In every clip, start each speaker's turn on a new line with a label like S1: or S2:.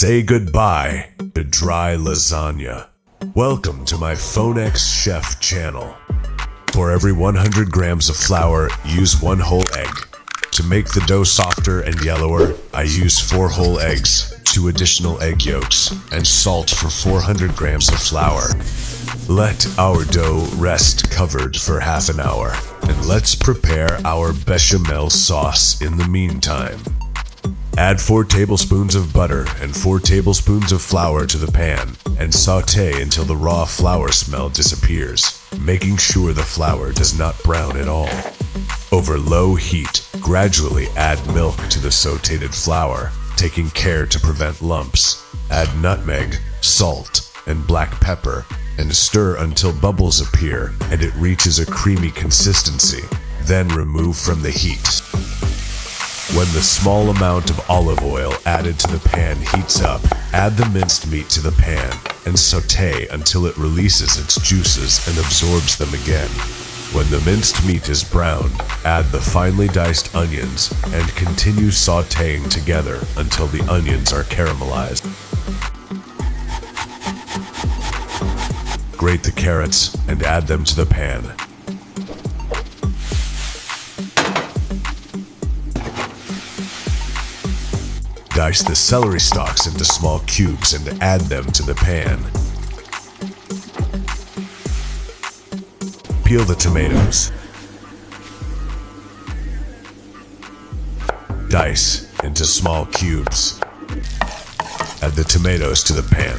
S1: Say goodbye to dry lasagna. Welcome to my Fonex Chef channel. For every 100 grams of flour, use 1 whole egg. To make the dough softer and yellower, I use 4 whole eggs, 2 additional egg yolks, and salt for 400 grams of flour. Let our dough rest covered for half an hour, and let's prepare our bechamel sauce in the meantime. Add 4 tablespoons of butter and 4 tablespoons of flour to the pan and saute until the raw flour smell disappears, making sure the flour does not brown at all. Over low heat, gradually add milk to the sauteed flour, taking care to prevent lumps. Add nutmeg, salt, and black pepper, and stir until bubbles appear and it reaches a creamy consistency. Then remove from the heat. When the small amount of olive oil added to the pan heats up, add the minced meat to the pan and saute until it releases its juices and absorbs them again. When the minced meat is browned, add the finely diced onions and continue sauteing together until the onions are caramelized. Grate the carrots and add them to the pan. Dice the celery stalks into small cubes and add them to the pan. Peel the tomatoes. Dice into small cubes. Add the tomatoes to the pan.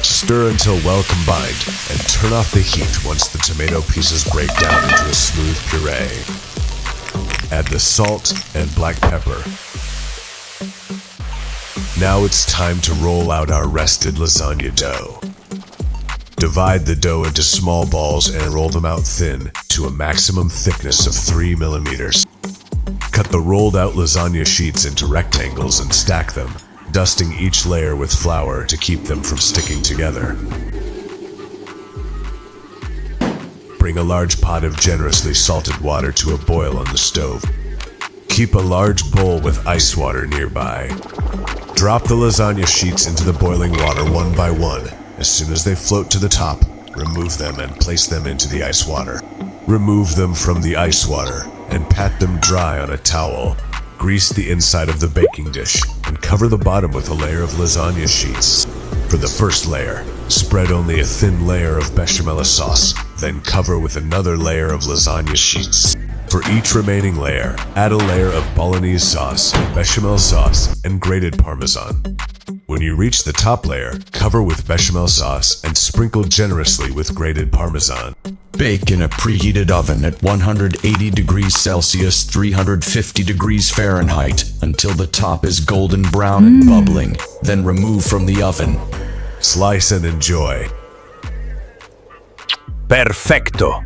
S1: Stir until well combined and turn off the heat once the tomato pieces break down into a smooth puree. Add the salt and black pepper. Now it's time to roll out our rested lasagna dough. Divide the dough into small balls and roll them out thin to a maximum thickness of 3 millimeters. Cut the rolled out lasagna sheets into rectangles and stack them, dusting each layer with flour to keep them from sticking together. Bring a large pot of generously salted water to a boil on the stove. Keep a large bowl with ice water nearby. Drop the lasagna sheets into the boiling water one by one. As soon as they float to the top, remove them and place them into the ice water. Remove them from the ice water and pat them dry on a towel. Grease the inside of the baking dish and cover the bottom with a layer of lasagna sheets. For the first layer, spread only a thin layer of bechamel sauce, then cover with another layer of lasagna sheets. For each remaining layer, add a layer of Bolognese sauce, bechamel sauce, and grated Parmesan. When you reach the top layer, cover with bechamel sauce and sprinkle generously with grated Parmesan.
S2: Bake in a preheated oven at 180 degrees Celsius, 350 degrees Fahrenheit, until the top is golden brown and bubbling. Then remove from the oven.
S1: Slice and enjoy.
S3: Perfecto!